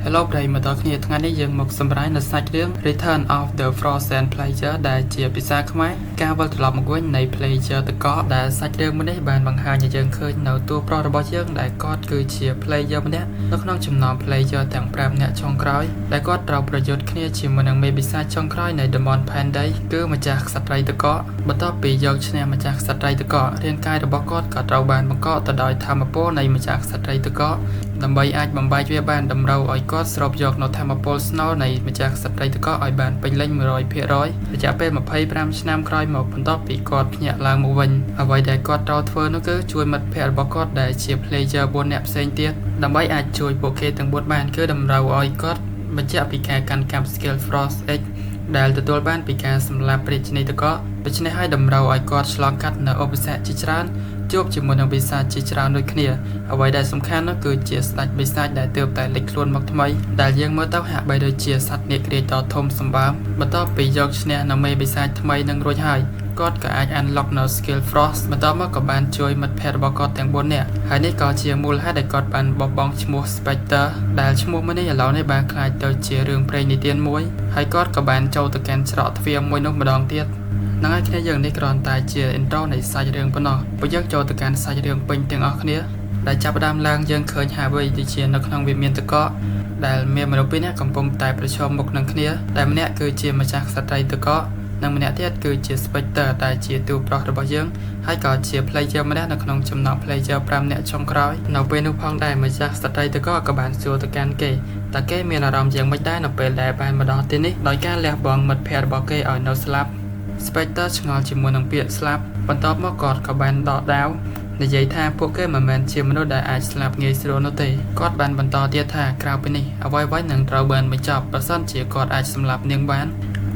Hello ប្រិយមិត្តគ្នាថ្ងៃនេះយើងមកសម្រាយនៅសាច់រឿង Return of the Frozen Player ដែលជាភាសាខ្មែរការវិលត្រឡប់មកវិញនៃ Player តកដែលសាច់រឿងនេះបានបង្ហាញឲ្យយើងឃើញនៅតួប្រុសរបស់យើងដែលគាត់គឺជា Player ម្នាក់នៅក្នុងចំណោម Player ទាំង5នាក់ចុងក្រោយដែលគាត់ត្រូវប្រយុទ្ធគ្នាជាមួយនឹងមេបិសាចចុងក្រោយនៃ Demon Panday គឺម្ចាស់ក្សត្រីតកបន្ទាប់ពីយកឈ្នះម្ចាស់ក្សត្រីតករាងកាយរបស់គាត់ក៏ត្រូវបានបង្កកទៅដោយធម្មពលនៃម្ចាស់ក្សត្រីតកដើម្បីអាចបំបែកវាបានតម្រូវឲ្យគាត់ស្រូបយកនៅធម្មពលស្នូលនៃម្ចាស់ក្សត្រីតកឲ្យបានពេញលេញ 100% រយៈពេល25ឆ្នាំក្រោយមកបន្ទាប់ពីគាត់ភ្ញាក់ឡើងមកវិញអ្វីដែលគាត់ត្រូវធ្វើនោះគឺជួយមិត្តភ័ក្តិរបស់គាត់ដែលជា player 4នាក់ផ្សេងទៀតដើម្បីអាចជួយពួកគេទាំង4បានគឺតម្រូវឲ្យគាត់បញ្ជាក់ពីការកាន់កាប់ skill Frost X ដែលទទួលបានពីការសម្លាប់រាជនីតកដូច្នេះហើយតម្រូវឲ្យគាត់ឆ្លងកាត់នៅឧបសគ្គជាច្រើនជួបជាមួយនឹងបិសាចជាច្រើនដូចគ្នាអ្វីដែលសំខាន់នោះគឺជាស្ដេចបិសាចដែលទើបតែលេចខ្លួនមកថ្មីដែលយើងមើលទៅហាក់បីដូចជាសត្វនាគរាជដ៏ធំសម្បើមបន្ទាប់ពីយកឈ្នះនៅមេបិសាចថ្មីនឹងរួចហើយគាត់ក៏អាច unlock នៅ skill Frost បន្តមកក៏បានជួយមិត្តភ័ក្តិរបស់គាត់ទាំង4នាក់ហើយនេះក៏ជាមូលហេតុដែលគាត់បានបោះបង់ឈ្មោះ Spectre ដែលឈ្មោះមួយនេះឥឡូវនេះបានក្លាយទៅជារឿងព្រេងនិទានមួយហើយគាត់ក៏បានចូលទៅកាន់ច្រកទ្វារមួយនោះម្ដងទៀតនឹងឲ្យគ្នាយើងនេះគ្រាន់តែជា intro នៃសាច់រឿងប៉ុណ្ណោះបើយើងចូលទៅកាន់សាច់រឿងពេញទាំងអស់គ្នាដែលចាប់ផ្ដើមឡើងយើងឃើញហាវ៉ៃដូចជានៅក្នុងវាមានតកដែលមានមនុស្សពីរនាក់កំពុងតែប្រឈមមុខនឹងគ្នាដែលម្នាក់គឺជាម្ចាស់ក្សត្រីតកនិងម្នាក់ទៀតគឺជា Spectre ដែលជាតួប្រុសរបស់យើងហើយក៏ជា player ម្នាក់នៅក្នុងចំណោម player 5នាក់ចុងក្រោយនៅពេលនោះផងដែរម្ចាស់ក្សត្រីតកក៏បានសួរទៅកាន់គេតើគេមានអារម្មណ៍យ៉ាងម៉េចដែរនៅពេលដែលបានមកដល់ទីនេះដោយការលះបង់មិត្តភ័ក្តិរបស់គេឲ្យនៅស្លាប់Spectre ឆ្ងល់ជាមួយនឹងពាក្យស្លាប់បន្ទាប់មកគាត់ក៏បានដកដាវនិយាយថាពួកគេមិនមែនជាមនុស្សដែលអាចស្លាប់ងាយស្រួលនោះទេគាត់បានបន្តទៀតថាក្រៅពីនេះអ្វីៗនឹងត្រូវបានបញ្ចប់ប្រសិនជាគាត់អាចសម្លាប់នាងបាន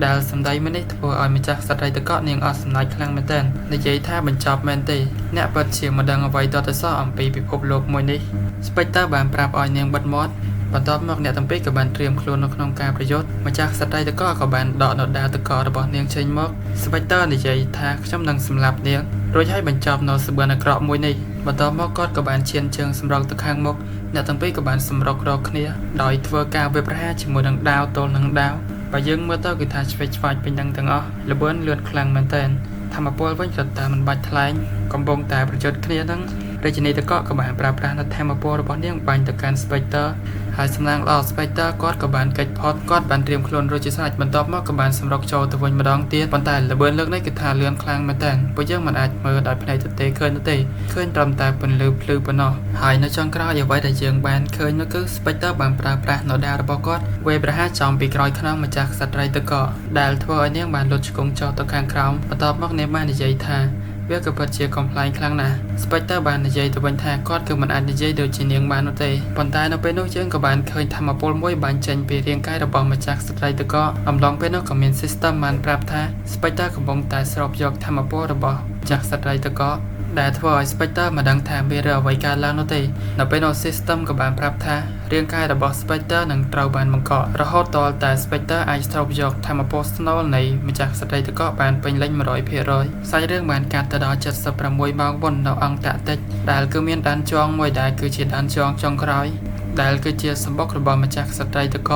ដែលសម្ដីមួយនេះធ្វើឲ្យម្ចាស់ក្សត្រីតកនាងអស់សំណើចខ្លាំងមែនទែននិយាយថាបញ្ចប់មែនទេអ្នកពិតជាមិនដឹងអ្វីតទៅសោះអំពីពិភពលោកមួយនេះ Spectre បានប្រាប់ឲ្យនាងបិទមាត់បន្ទាប់មកអ្នកទាំងពីរក៏បានត្រៀមខ្លួននៅក្នុងការប្រយុទ្ធម្ចាស់ក្សត្រីតកក៏បានដកនៅដាវតករបស់នាងចេញមក Spectre និយាយថាខ្ញុំនឹងសម្លាប់នាងរួចហើយបញ្ចប់នៅសបិនអាក្រក់មួយនេះបន្ទាប់មកគាត់ក៏បានឈានជើងសម្រុកទៅខាងមុខអ្នកទាំងពីរក៏បានសម្រុករកគ្នាដោយធ្វើការវាយប្រហារជាមួយនឹងដាវទល់នឹងដាវបើយើងមើលទៅគឺថាឆ្វេងឆ្វាយពេញទាំងអស់ល្បឿនលឿនខ្លាំងមែនទែនធម្មពលវិញគាត់តែមិនបាច់ថ្លែងកំពុងតែប្រយុទ្ធគ្នានឹងរាជនីតកក៏បានប្រើប្រាស់នៅធម្មពលរបស់នាងបាញ់ទៅកាន់ Spectre ហើយសំណាងល្អ Spectre គាត់ក៏បានកិច្ចផុតគាត់បានត្រៀមខ្លួនរួចជាស្រេចបន្ទាប់មកក៏បានសម្រុកចូលទៅវិញម្ដងទៀតប៉ុន្តែល្បឿនលើកនេះគឺថាលឿនខ្លាំងមែនទែនពួកយើងមិនអាចមើលដោយភ្នែកទទេឃើញនោះទេឃើញត្រឹមតែពន្លឺភ្លឺប៉ុណ្ណោះហើយនៅចុងក្រោយអ្វីដែលយើងបានឃើញនោះគឺ Spectre បានប្រើប្រាស់នៅដាវរបស់គាត់វេប្រហារចំពីក្រោយខ្នងម្ចាស់ក្សត្រីតកដែលធ្វើឲ្យនាងបានលុតឆ្គងចុះទៅខាងក្រោមបន្ទាប់មកនាងបាននិយាយថាវាក៏ពិតជាកំ pl ែងខ្លាំងណាស់ Spectre បាននិយាយទៅវិញថាគាត់គឺមិនអាចនិយាយដូចជានាងបាននោះទេប៉ុន្តែនៅពេលនោះយើងក៏បានឃើញធម្មពលមួយបាញ់ចេញពីរាងកាយរបស់ម្ចាស់ស្ត្រីតកអំឡុងពេលនោះក៏មាន system បានប្រាប់ថា Spectre កំពុងតែស្រូបយកធម្មពលរបស់ម្ចាស់ស្ត្រីតកដែលធ្វើឲ្យ Spectre មិនដឹងថាមានរឿងអ្វីកើតឡើងនោះទេនៅពេលនោះ system ក៏បានប្រាប់ថារាងកាយរបស់ Spectre នឹងត្រូវបានបង្កករហូតដល់តែ Spectre អាចស្រូបយកធម្មពលស្នូលនៃម្ចាស់ស្ត្រីតកបានពេញលេញ 100% សាច់រឿងបានកាត់ទៅដល់76ម៉ោងមុននៅអង់តាក់ទិកដែលគឺមានដានជងមួយដែលគឺជាដានជងចុងក្រោយដែលគឺជាសម្បុករបស់ម្ចាស់ស្ត្រីតក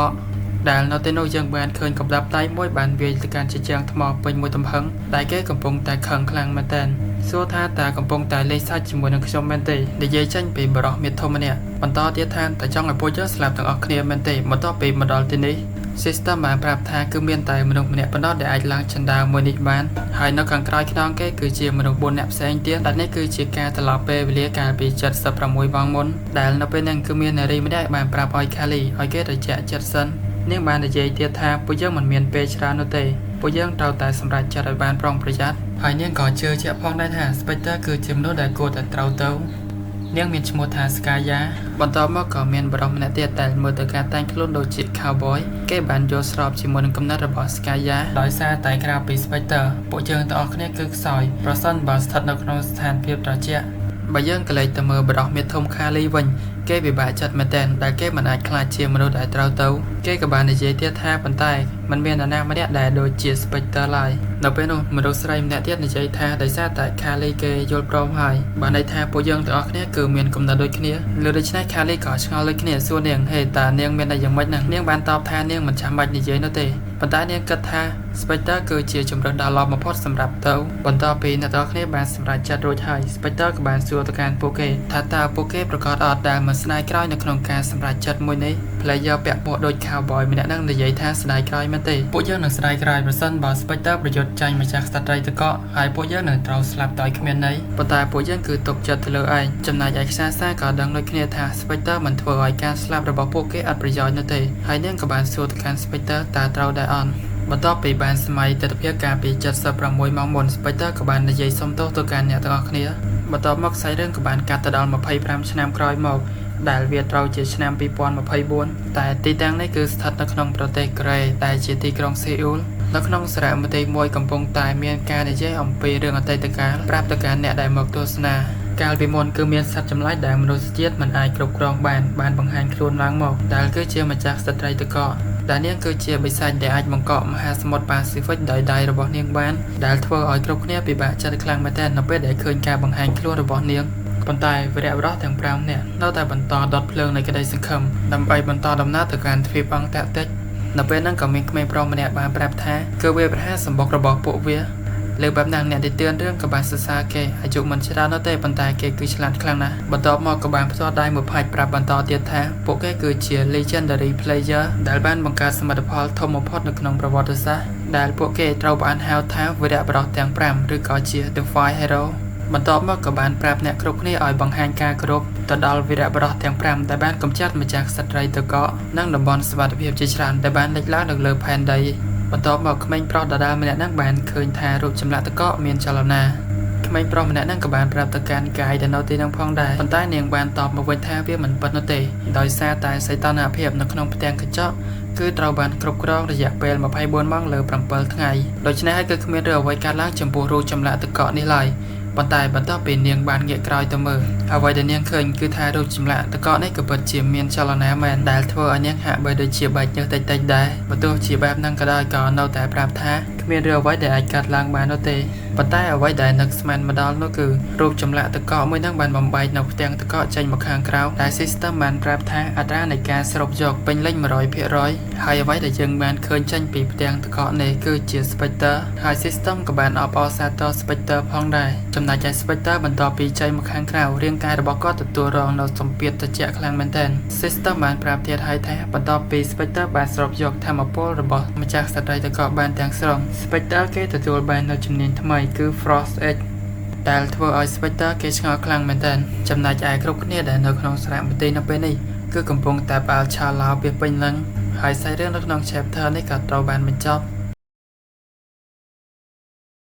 ដែលនៅទីនោះយើងបានឃើញកម្ដាប់ដៃមួយបានវាយទៅកាន់ជាជាងថ្មពេញមួយទំហឹងដែលគេកំពុងតែខឹងខ្លាំងមែនទែនសួរថាតើកំពុងតែលេងសាច់ជាមួយនឹងខ្ញុំមែនទេនិយាយចេញពីបរិះមាធំម្នាក់បន្តទៀតថាតើចង់ឲ្យពួកយើងស្លាប់ទាំងអស់គ្នាមែនទេបន្ទាប់ពីមកដល់ទីនេះ system បានប្រាប់ថាគឺមានតែមនុស្សម្នាក់ប៉ុណ្ណោះដែលអាចឡើងជណ្ដើរមួយនេះបានហើយនៅខាងក្រោយខ្នងគេគឺជាមនុស្ស4នាក់ផ្សេងទៀតដែលនេះគឺជាការត្រឡប់ពេលវេលាកាលពី76ម៉ោងមុនដែលនៅពេលហ្នឹងគឺមាននារីម្នាក់បានប្រាប់ឲ្យ Kali ឲ្យគេត្រជាក់ចិត្តសិននាងបាននិយាយទៀតថាពួកយើងមិនមានពេលច្រើននោះទេពួកយើងត្រូវតែសម្រេចចិត្តឲ្យបានប្រុងប្រយ័ត្នហើយនាងក៏ជឿជាក់ផងដែរថា Spectre គឺជាមនុស្សដែលគួរតែត្រូវទៅនាងមានឈ្មោះថា Skaya បន្ទាប់មកក៏មានបរិះម្នាក់ទៀតដែលមើលទៅការតែងខ្លួនដូចជា cowboy គេបានយល់ស្របជាមួយនឹងគំនិតរបស់ Skaya ដោយសារតែក្រៅពី Spectre ពួកយើងទាំងអស់គ្នាគឺខ្សោយប្រសិនបើស្ថិតនៅក្នុងស្ថានភាពត្រជាក់បើយើងក៏លេចទៅមើលបរិះមាធំ Kali វិញ គេពិបាកចិត្តមែនទែនដែលគេមិនអាចខ្លាចជាមនុស្សដែលត្រូវទៅគេក៏បាននិយាយទៀតថាប៉ុន្តែมันមាននរណាម្នាក់ដែលដូចជា Spectre ឡើយនៅពេលនោះមនុស្សស្រីម្នាក់ទៀតនិយាយថាដោយសារតែ Kali គេយល់ព្រមហើយបានន័យថាពួកយើងទាំងអស់គ្នាគឺមានគំនិតដូចគ្នាលើដូច្នេះ Kali ក៏ឆ្ងល់ដូចគ្នាសួរនាងហេតើនាងមានន័យយ៉ាងម៉េចណានាងបានតបថានាងមិនចាំបាច់និយាយនោះទេប៉ុន្តែនាងគិតថា Spectre គឺជាជំរើសដ៏ល្អបំផុតសម្រាប់ទៅបន្ទាប់ពីអ្នកទាំងអស់គ្នាបានសម្រេចចិត្តរួចហើយ Spectre ក៏បានសួរទៅកាន់ពួកគេថាតើពួកគេប្រកាសអត់ដែលមិនស្ដាយក្រោយនៅក្នុងការសម្រេចចិត្តមួយនេះ Player ពាក់មួកដូច Cowboy ម្នាក់នឹងនិយាយថាស្ដាយក្រោយមែនទេពួកយើងនឹងស្ដាយក្រោយប្រសិនបើ Spectre ប្រយុទ្ធចាញ់ម្ចាស់ស្ត្រីទឹកកកហើយពួកយើងនឹងត្រូវស្លាប់ដោយគ្មានន័យប៉ុន្តែពួកយើងគឺទុកចិត្តទៅលើឯងចំណែកឯខ្សែសាក៏ដឹងដូចគ្នាថា Spectre មិនធ្វើឲ្យការស្លាប់របស់ពួកគេអត់ប្រយោជន៍នោះទេហើយនាងក៏បានសួរទៅកាន់ Spectre តើត្រូវដែរអត់បន្ទាប់ពីបានសម័យទិដ្ឋភាពការពី76ម៉ោងមុន Spectre ក៏បាននិយាយសុំទោសទៅកាន់អ្នកទាំងអស់គ្នាបន្ទាប់មកខ្សែរឿងក៏បានកាត់ទៅដល់25ឆ្នាំក្រោយមកដែលវាត្រូវជាឆ្នាំ2024តែទីតាំងនេះគឺស្ថិតនៅក្នុងប្រទេសកូរ៉េដែលជាទីក្រុងសេអ៊ូលនៅក្នុងសារមន្ទីរមួយកំពុងតែមានការនិយាយអំពីរឿងអតីតកាលប្រាប់ទៅកាន់អ្នកដែលមកទស្សនាកាលពីមុនគឺមានសត្វចម្លែកដែលមនុស្សជាតិមិនអាចគ្រប់គ្រងបានបង្ហាញខ្លួនឡើងមកដែលគឺជាម្ចាស់ស្ត្រីទឹកកកដែលនាងគឺជាបិសាចដែលអាចបង្កក់មហាសមុទ្រប៉ាស៊ីហ្វិកដោយដៃរបស់នាងបានដែលធ្វើឲ្យគ្រប់គ្នាពិបាកចិត្តខ្លាំងមែនទែននៅពេលដែលឃើញការបង្ហាញខ្លួនរបស់នាងប៉ុន្តែវីរបុរសទាំង5នាក់នៅតែបន្តដុតភ្លើងនៃក្តីសង្ឃឹមដើម្បីបន្តដំណើរទៅកាន់ទ្វីបអង់តាក់ទិកនៅពេលហ្នឹងក៏មានក្មេងប្រុសម្នាក់បានប្រាប់ថាគឺវាប្រហារសម្បុករបស់ពួកវាលើបែបហ្នឹងអ្នកដែលទឿនរឿងក៏បានសរសើរគេអាយុមិនច្រើននោះទេប៉ុន្តែគេគឺឆ្លាតខ្លាំងណាស់បន្ទាប់មកក៏បានផ្ទាល់ដៃមួយផាច់ប្រាប់បន្តទៀតថាពួកគេគឺជា Legendary Player ដែលបានបង្កើតសមិទ្ធផលធំបំផុតនៅក្នុងប្រវត្តិសាស្ត្រដែលពួកគេត្រូវបានហៅថាវីរបុរសទាំង5ឬក៏ជា The Five Hero បន្ទាប់មកក៏បានប្រាប់អ្នកគ្រប់គ្នាឲ្យបង្ហាញការគោរពទៅដល់វីរបុរសទាំង5ដែលបានកម្ចាត់ម្ចាស់ស្ត្រីទឹកកកនិងតំបន់សុវត្ថិភាពជាច្រើនដែលបានលេចឡើងនៅលើផែនដីបន្ទាប់មកក្មេងប្រុសដដែលម្នាក់ហ្នឹងបានឃើញថារូបចម្លាក់ទឹកកកមានចលនាក្មេងប្រុសម្នាក់ហ្នឹងក៏បានប្រាប់ទៅកាន់កាយដែលនៅទីហ្នឹងផងដែរប៉ុន្តែនាងបានតបមកវិញថាវាមិនពិតនោះទេដោយសារតែសីតុណ្ហភាពនៅក្នុងផ្ទាំងកញ្ចក់គឺត្រូវបានគ្រប់គ្រងរយៈពេល24ម៉ោងលើ7ថ្ងៃដូច្នេះហើយគឺគ្មានរឿងអ្វីកើតឡើងចំពោះរូបចម្លាក់ទឹកកកនេះឡើយប៉ុន្តែបន្ទាប់ពីនាងបានងាកក្រោយទៅមើលអ្វីដែលនាងឃើញគឺថារូបចម្លាក់ទឹកកកនេះក៏ពិតជាមានចលនាមែនដែលធ្វើឲ្យនាងហាក់បីដូចជាបែកញើសតិចៗដែរបើទោះជាបែបហ្នឹងក៏ដោយក៏នៅតែប្រាប់ថាគ្មានរឿងអ្វីដែលអាចកើតឡើងបាននោះទេប៉ុន្តែអ្វីដែលនឹកស្មានមកដល់នោះគឺរូបចម្លាក់ទឹកកកមួយហ្នឹងបានបំបែកនៅផ្ទាំងទឹកកកចេញមកខាងក្រៅដែល system បានប្រាប់ថាអត្រានៃការស្រូបយកពេញលេញ 100% ហើយអ្វីដែលយើងបានឃើញចេញពីផ្ទាំងទឹកកកនេះគឺជា Spectre ហើយ system ក៏បានអបអរសាទរ Spectre ផងដែរចំណែកឯ Spectre បន្ទាប់ពីចេញមកខាងក្រៅរាងកាយរបស់គាត់ទទួលរងនូវសម្ពាធត្រជាក់ខ្លាំងមែនទែន system បានប្រាប់ទៀតហើយថាបន្ទាប់ពី Spectre បានស្រូបយកថាមពលរបស់ម្ចាស់ស្ត្រីទឹកកកបានទាំងស្រុង Spectre គេទទួលបាននូវជំនាញថ្មីគឺ Frost Edge ដែលធ្វើឲ្យ Spectre គេឆ្ងល់ខ្លាំងមែនទែនចំណែកឯគ្រប់គ្នាដែលនៅក្នុងសារមន្ទីរនៅពេលនេះគឺកំពុងតែផ្អើលឆាឡោវាពេញឡើងហើយសាច់រឿងនៅក្នុង chapter នេះក៏ត្រូវបានបញ្ចប់